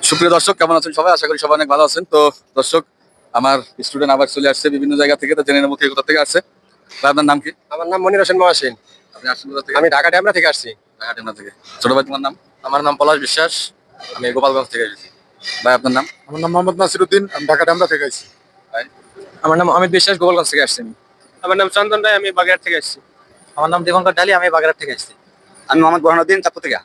সুপ্রিয় দর্শক, কেমন আছেন সবাই? আশা করি সবাই অনেক ভালো আছেন। তো দর্শক, আমার স্টুডেন্ট আবার চলে আসছে বিভিন্ন জায়গা থেকে। তো জেনে নেবো কে কোথা থেকে আসছে। ভাই, আপনার নাম কি? আমার নাম মনির হোসেন মহাসিন। আপনি আসছেন কোথা থেকে? আমি ঢাকা ড্যামরা থেকে আসছি। ঢাকা টেমনা থেকে। ছোট ভাই, তোমার নাম? আমার নাম পলাশ বিশ্বাস। আমি গোপালগঞ্জ থেকে এসেছি। ভাই, আপনার নাম? আমার নাম মোহাম্মদ নাসিরউদ্দিন, আমি ঢাকা ড্যামরা থেকে আইছি। ভাই, আমার নাম অমিত বিশ্বাস, গোপালগঞ্জ থেকে আসছি। আমার নাম চন্দন রায়, আমি বাগেরহাট থেকে আসছি। আমার নাম দীপঙ্কর ডালি, আমি বাগেরহাট থেকে আসছি। আমি মোহাম্মদ বোরহানুদ্দিন, চাঁদপুর থেকে।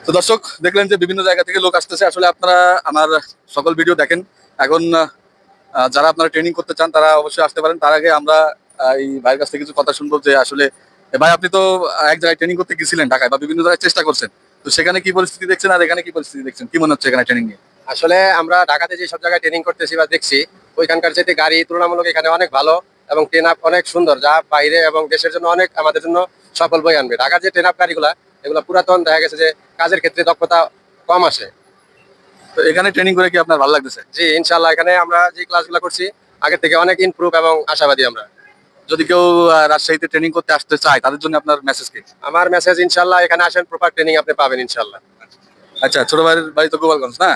তো দর্শক, দেখলেন যে বিভিন্ন জায়গা থেকে লোক আসতেছে। আসলে আপনারা আমার সকল ভিডিও দেখেন। এখন যারা আপনারা ট্রেনিং করতে চান তারা অবশ্যই আসতে পারেন। তার আগে আমরা এই ভাইয়ের কাছ থেকে কিছু কথা শুনবো যে আসলে ভাই, আপনি তো এক জায়গায় ট্রেনিং করতে গেছিলেন ঢাকায়, বা বিভিন্ন জায়গায় চেষ্টা করছেন। তো সেখানে কি পরিস্থিতি দেখছেন আর এখানে কি পরিস্থিতি দেখছেন? কি মনে হচ্ছে এখানে ট্রেনিং নিয়ে? আসলে আমরা ঢাকাতে যে সব জায়গায় ট্রেনিং করতেছি বা দেখছি, ওইখানকার চাইতে গাড়ি তুলনামূলক এখানে অনেক ভালো এবং ট্রেন আপ অনেক সুন্দর, যা বাইরে এবং দেশের জন্য অনেক আমাদের জন্য সফল বই আনবে। ঢাকার যে ট্রেন আপ গাড়িগুলা, এগুলো পুরাতন, দেখা গেছে যে কাজের ক্ষেত্রে দক্ষতা কম আসে। তো এখানে ট্রেনিং করে কি আপনার ভালো লাগতেছে? জি, ইনশাল্লাহ এখানে আমরা যে ক্লাসগুলো করছি আগের থেকে অনেক ইমপ্রুভ এবং আশাবাদী আমরা। যদি কেউ রাজশাহীতে ট্রেনিং করতে আসতে চায় তাদের জন্য আপনার মেসেজ কি? আমার মেসেজ, ইনশাল্লাহ এখানে আসেন, প্রপার ট্রেনিং আপনি পাবেন ইনশাল্লাহ। আচ্ছা, ছোট ভাইয়ের বাড়ি তো গোপালগঞ্জ, না?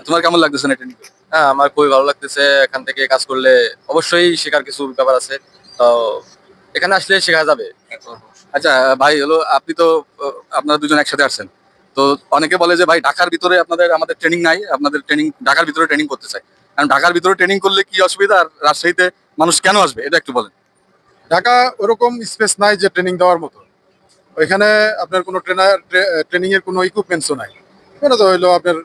তোমার কেমন লাগতেছে না ট্রেনিং? হ্যাঁ, আমার খুবই ভালো লাগতেছে। এখান থেকে কাজ করলে অবশ্যই শেখার কিছু ব্যাপার আছে। তো এখানে আসলে শেখা যাবে। আচ্ছা ভাই, হলো আপনি তো আপনারা দুজন একসাথে আসছেন। তো অনেকে বলে যে ভাই, ঢাকার ভিতরে আমাদের ট্রেনিং নাই, আপনাদের ট্রেনিং ঢাকার ভিতরে ট্রেনিং করতে চাই। কারণ ঢাকার ভিতরে ট্রেনিং করলে কি অসুবিধা, আর রাজশাহীতে মানুষ কেন আসবে, এটা একটু বলেন। ঢাকা ওরকম স্পেস নাই যে ট্রেনিং দেওয়ার মতো। ওইখানে আপনার কোনো ট্রেনিং এর কোনো ইকুইপমেন্টসও নাই। ওখানে তো হইলো আপনার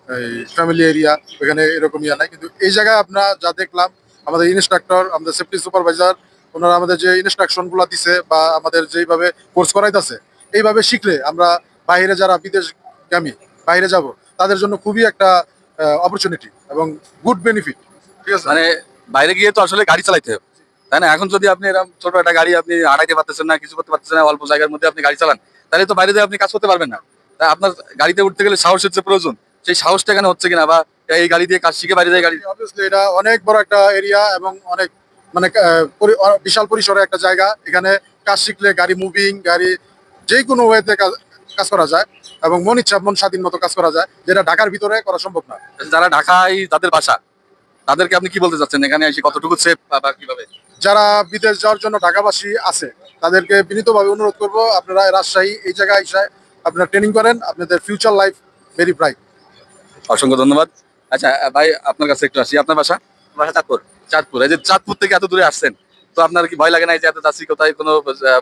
এই ফ্যামিলি এরিয়া, ওইখানে এরকম ইয়া নাই। কিন্তু এই জায়গায় আমরা যা দেখলাম, আমাদের ইনস্ট্রাক্টর, আমাদের সেফটি সুপারভাইজার, ওনারা আমাদের যে ইনস্ট্রাকশনগুলো দিছে বা আমাদের যেইভাবে কোর্স করাইতেছে, এইভাবে শিখলে আমরা বাইরে যারা বিদেশগামী বাইরে যাব, তাদের জন্য খুবই একটা অপরচুনিটি এবং গুড বেনিফিট। ঠিক আছে, মানে বাইরে গিয়ে তো আসলে গাড়ি চালাইতে হবে, তাই না? এখন যদি আপনি এরকম ছোট একটা গাড়ি আপনি আড়াইতে পারতেছেন না, কিছু করতে পারতেছেন না, অল্প জায়গার মধ্যে আপনি গাড়ি চালান, তাহলে তো বাইরে যেয়ে আপনি কাজ করতে পারবেন না। তাই আপনার গাড়িতে উঠতে গেলে সাহসের যে প্রয়োজন, সেই সাহসটা এখানে হচ্ছে কিনা, বা এই গাড়ি দিয়ে কাজ শিখে বাইরে যায় গাড়ি। অবভিয়াসলি এটা অনেক বড় একটা এরিয়া এবং অনেক মানে বিশাল পরিসরে একটা জায়গা। এখানে কাজ শিখলে গাড়ি মুভিং, গাড়ি যে কোনো ওয়েতে কাজ করা যায় এবং মন ইচ্ছা মন স্বাধীন মতো কাজ করা যায়, যেটা ঢাকার ভিতরে করা সম্ভব না। যারা ঢাকায় তাদের বাসা, তাদেরকে আপনি কি বলতে চাচ্ছেন এখানে এসে কতটুকু সেফ বা কিভাবে? যারা বিদেশ যাওয়ার জন্য ঢাকাবাসী আছে, তাদেরকে বিনীতভাবে অনুরোধ করব, আপনারা রাজশাহী এই জায়গায় এসে আপনারা ট্রেনিং করেন, আপনাদের ফিউচার লাইফ ভেরি ব্রাইট। অসংখ্য ধন্যবাদ। আচ্ছা ভাই, আপনার কাছে একটু আসি। আপনার বাসা? বাসা চাঁদপুর। চাঁদপুর। এই যে চাঁদপুর থেকে এত দূরে আসছেন, তো আপনার কি ভয় লাগে না যে এত যাচ্ছি, কোথায় কোনো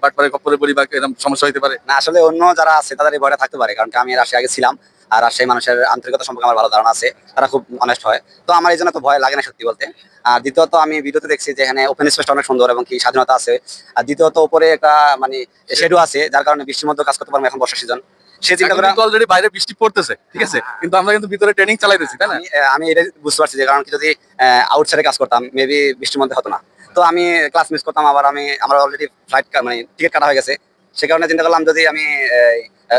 বাটপারে খপ্পরে পড়ি বা এরকম সমস্যা হতে পারে? না, আসলে অন্য যারা আছে তাদের এই ভয়টা থাকতে পারে, কারণ কি আমি রাজশাহী আগে ছিলাম। আর রাজশাহী মানুষের আন্তরিকতা সম্পর্কে আমার ভালো ধারণা আছে, তারা খুব অনেস্ট হয়। তো আমার এই জন্য তো ভয় লাগে না সত্যি বলতে। আর দ্বিতীয়ত, আমি ভিডিওতে দেখছি যে এখানে ওপেন স্পেসটা অনেক সুন্দর এবং কি স্বাধীনতা আছে। আর দ্বিতীয়ত, উপরে একটা মানে শেডও আছে, যার কারণে বৃষ্টির মধ্যে কাজ করতে পারবো এখন বর্ষা সিজন। সে চিন্তা করে অলরেডি বাইরে বৃষ্টি পড়তেছে, ঠিক আছে, কিন্তু আমরা কিন্তু ভিতরে ট্রেনিং চালাইতেছি, তাই না? আমি এটা বুঝতে পারছি যে, কারণ কি যদি আউটসাইডে কাজ করতাম মেবি বৃষ্টির মধ্যে হতো না। তো আমি ক্লাস মিস করতাম। আবার আমার অলরেডি ফ্লাইট মানে টিকিট কাটা হয়ে গেছে। সে কারণে চিন্তা করলাম, যদি আমি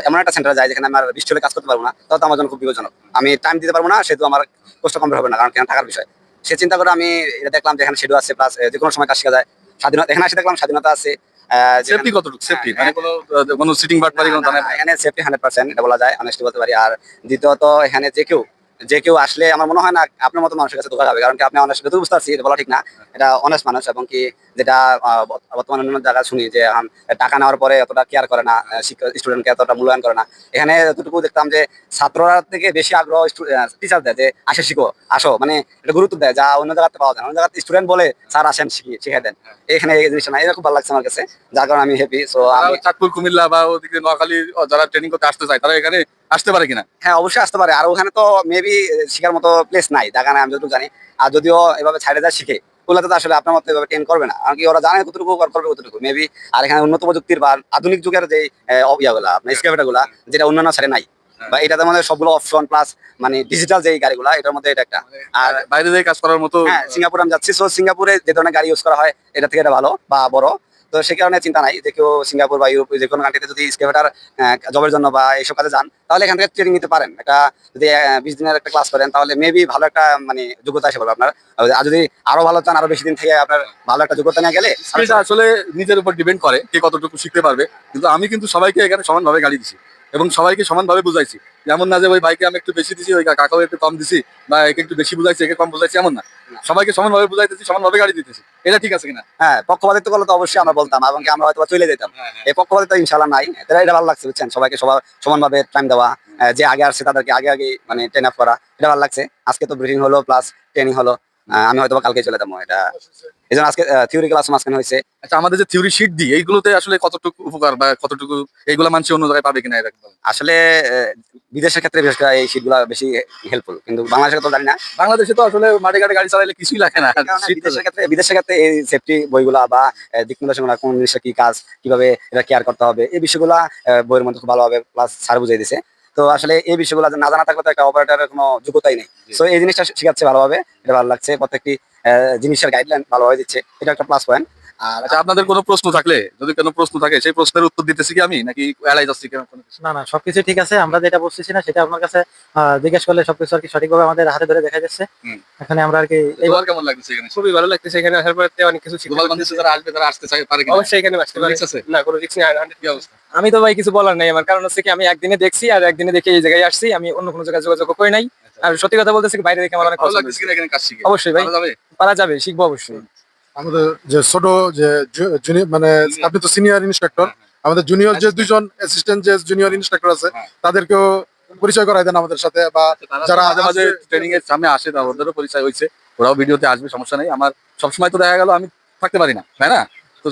এমন একটা সেন্টারে যাই যেখানে আমার বৃষ্টি হলে কাজ করতে পারবো না, তাহলে তো আমার জন্য খুব বিপজ্জনক। আমি টাইম দিতে পারবো না, সেহেতু আমার কষ্ট কমপ্লিট হবে না, কারণ কেন থাকার বিষয়। সে চিন্তা করে আমি এটা দেখলাম যে এখানে শেডু আছে, প্লাস যে কোনো সময় কাজ শেখা যায়। স্বাধীনতা এখানে এসে দেখলাম স্বাধীনতা আছে। সেফটি কতটুকু? সেফটি মানে কোনো সিটিং বাটপারি কোনো দানা? এখানে সেফটি 100% এটা বলা যায়, অনেস্টলি বলতে পারি। আর দ্বিতীয়ত, এখানে যে কেউ আসলে আমার মনে হয় না আপনার মতো মানুষের কাছে ধোকা খাবে, কারণ কি আপনি অনেস্ট, যতটুকু বুঝতে পারছি এটা বলা ঠিক না, এটা অনেস্ট মানুষ। এবং কি যেটা বর্তমানে অন্য জায়গায় শুনি যে এখন টাকা নেওয়ার পরে এতটা কেয়ার করে না, শিক্ষক স্টুডেন্টকে এতটা মূল্যায়ন করে না। এখানে যতটুকু দেখতাম যে ছাত্ররা থেকে বেশি আগ্রহ টিচার দেয় যে আসে শিখো, আসো, মানে এটা গুরুত্ব দেয়, যা অন্য জায়গাতে পাওয়া যায় না। অন্য জায়গাতে স্টুডেন্ট বলে স্যার আসেন শিখিয়ে দেন, এখানে এই জিনিসটা না। এটা খুব ভালো লাগছে আমার কাছে, যার কারণে আমি হ্যাপি। সো আমি চাঁদপুর, কুমিল্লা বা ওদিকে নোয়াখালী যারা ট্রেনিং করতে আসতে চায়, তারা এখানে আসতে পারে কিনা? হ্যাঁ, অবশ্যই আসতে পারে। আর ওখানে তো মেবি শেখার মতো প্লেস নাই, ঢাকা নাই, আমি যতটুকু জানি। আর যদিও এভাবে ছাইড়ে যায় শিখে, ওগুলোতে তো আসলে আপনার মতো এভাবে ট্রেন করবে না, কারণ কি ওরা জানে কতটুকু করবে কতটুকু মেবি। আর এখানে উন্নত প্রযুক্তির বা আধুনিক যুগের যে ইয়াগুলা আপনার স্কেভেটার গুলা, যেটা অন্যান্য সাইডে নাই, বা এটাতে মধ্যে সবগুলো অপশন প্লাস মানে ডিজিটাল যে গাড়িগুলা, এটার মধ্যে এটা একটা। আর বাইরে যেয়ে কাজ করার মতো। হ্যাঁ, সিঙ্গাপুরে আমি যাচ্ছি, সো সিঙ্গাপুরে যে ধরনের গাড়ি ইউজ করা হয় এটা থেকে এটা ভালো বা বড়। তো সেই কারণে চিন্তা নাই যে কেউ সিঙ্গাপুর বা ইউরোপ যে কোনো কান্ট্রিতে যদি স্কেভেটার জবের জন্য বা এইসব কাজে যান, তাহলে এখান থেকে ট্রেনিং নিতে পারেন। একটা যদি 20 দিনের একটা ক্লাস করেন, তাহলে মেবি ভালো একটা মানে যোগ্যতা এসে পড়বে আপনার। আর যদি আরো ভালো চান, আরো বেশি দিন থেকে আপনার ভালো একটা যোগ্যতা নিয়ে গেলে, স্কিলটা আসলে নিজের উপর ডিপেন্ড করে কে কতটুকু শিখতে পারবে। কিন্তু আমি কিন্তু সবাইকে এখানে সমানভাবে গাড়ি দিচ্ছি। এবং সবাইকে সমানভাবে বুঝাইছি। এমন না যে ওই ভাইকে আমি একটু বেশি দিছি, ওই কাকাও একটু কম দিছি, বা একে একটু বেশি বুঝাইছি একে কম বুঝাইছি, এমন না। সবাইকে সমানভাবে বুঝাইতেছি, সমানভাবে গাড়ি দিতেছি। এটা ঠিক আছে কিনা? হ্যাঁ, পক্ষপাতিত্ব করলে তো অবশ্যই আমরা বলতাম এবং কি আমরা হয়তো বা চলে যেতাম। এই পক্ষপাতিত্ব ইনশাল্লাহ নাই, এটা ভালো লাগছে বুঝছেন, সবাইকে সবার সমানভাবে টাইম দেওয়া, যে আগে আসছে তাদেরকে আগে আগে মানে ট্রেন আপ করা, এটা ভালো লাগছে। আজকে তো ব্রিফিং হলো প্লাস ট্রেনিং হলো, আমি হয়তো বা কালকে চলে যাবো। এটা এই জন্য আজকে থিওরি ক্লাস মাঝখানে হয়েছে। আচ্ছা, আমাদের যে থিওরি শিট দিই এইগুলোতে আসলে কতটুকু উপকার বা কতটুকু এইগুলা মানুষ অন্য জায়গায় পাবে কিনা, এরকম আসলে বিদেশের ক্ষেত্রে বিশেষ করে এই শীটগুলো বেশি হেল্পফুল, কিন্তু বাংলাদেশের তো জানি না। বাংলাদেশে তো আসলে মাঠে ঘাটে গাড়ি চালাইলে কিছুই লাগে না। এই কারণে শীত তো বিদেশের ক্ষেত্রে এই সেফটি বইগুলা বা দিক নির্দেশনা, কোন জিনিসটা কি কাজ, কিভাবে এটা কেয়ার করতে হবে, এই বিষয়গুলা বইয়ের মধ্যে খুব ভালোভাবে প্লাস স্যার বুঝিয়ে দিছে। তো আসলে এই বিষয়গুলো না জানা থাকলে তো একটা অপারেটরের কোনো যোগ্যতাই নেই। তো এই জিনিসটা শিখাচ্ছে ভালোভাবে, এটা ভালো লাগছে। প্রত্যেকটি জিনিসের গাইডলাইন ভালোভাবে দিচ্ছে, এটা একটা প্লাস পয়েন্ট। আর আচ্ছা, আপনাদের কোনো প্রশ্ন থাকলে, যদি কোনো প্রশ্ন থাকে, সেই প্রশ্নের উত্তর দিতেছি কি আমি, নাকি এড়াই যাচ্ছি কেন কোনো কিছু? না না, সবকিছু ঠিক আছে। আমরা যেটা বুঝতেছি না সেটা আপনার কাছে জিজ্ঞেস করলে সবকিছু আর কি সঠিকভাবে আমাদের হাতে ধরে দেখা যাচ্ছে। হুম। এখানে আমরা আর কি এই তোমার কেমন লাগতেছে এখানে? খুবই ভালো লাগতেছে এখানে আসার পর অনেক কিছু শিখতে গোপালগঞ্জে পারতেছি। যারা আসবে, তারা আসতে চাই পারে কিনা? অবশ্যই এখানে আসতে কোনো পারে। risk আছে? না, কোনো রিস্ক নেই। কি অবস্থা? আমি তো ভাই কিছু বলার নাই আমার, কারণ হচ্ছে কি আমি একদিনে দেখছি আর একদিনে দেখে এই জায়গায় আসছি, আমি অন্য কোনো জায়গায় যোগাযোগ করি নাই। আর সত্যি কথা বলতেছি কি, বাইরে দেখে আমার অনেক ভালো পছন্দ লাগতেছে কিনা হয়েছে। এখানে কাজ শিখে? অবশ্যই ভাই, ভালো যাবে? পারা যাবে, শিখবো অবশ্যই। আমাদের যে ছোট যে জুনিয়র মানে আপনি তো সিনিয়র ইন্সট্রাক্টর, আমাদের জুনিয়র যে দুইজন অ্যাসিস্ট্যান্ট যে জুনিয়র ইন্সট্রাক্টর আছে হ্যাঁ। তাদেরকেও পরিচয় করাই দেন আমাদের সাথে, বা যারা যারা মাঝে মাঝে আসবে- ট্রেনিং এর সামনে আসে, ওদেরও পরিচয় হয়েছে, ওরাও ভিডিওতে আসবে, সমস্যা নেই। আমার সবসময় তো দেখা গেল আমি থাকতে পারি না, তাই না? তো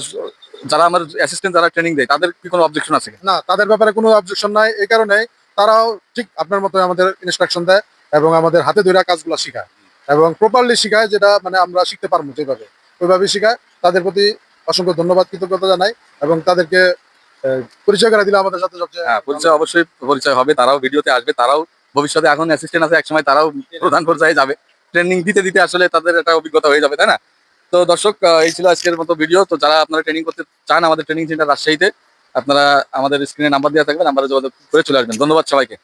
যারা আমার অ্যাসিস্ট্যান্ট, যারা ট্রেনিং দেয়, তাদের কি কোনো অবজেকশন আছে? না, তাদের ব্যাপারে কোনো অবজেকশন নাই। এই কারণে তারাও ঠিক আপনার মতো আমাদের ইনস্ট্রাকশন দেয় এবং আমাদের হাতে ধরে কাজগুলো শেখায় এবং প্রপারলি শেখায়, যেটা মানে আমরা শিখতে পারবো যেভাবে ওইভাবে শেখায়। তাদের প্রতি অসংখ্য ধন্যবাদ, কৃতজ্ঞতা জানাই এবং তাদেরকে পরিচয় করে দিলে আমাদের সাথে সবচেয়ে হ্যাঁ, পরিচয় অবশ্যই পরিচয় হবে, তারাও ভিডিওতে আসবে, তারাও ভবিষ্যতে এখন অ্যাসিস্ট্যান্ট আছে, একসময় তারাও প্রধান পর্যায়ে যাবে। ট্রেনিং দিতে দিতে আসলে তাদের একটা অভিজ্ঞতা হয়ে যাবে, তাই না? তো দর্শক, এই ছিল আজকের মতো ভিডিও। তো যারা আপনারা ট্রেনিং করতে চান আমাদের ট্রেনিং সেন্টার রাজশাহীতে, আপনারা আমাদের স্ক্রিনে নাম্বার দেওয়া থাকবে, নাম্বারে যোগাযোগ করে চলে আসবেন। ধন্যবাদ সবাইকে।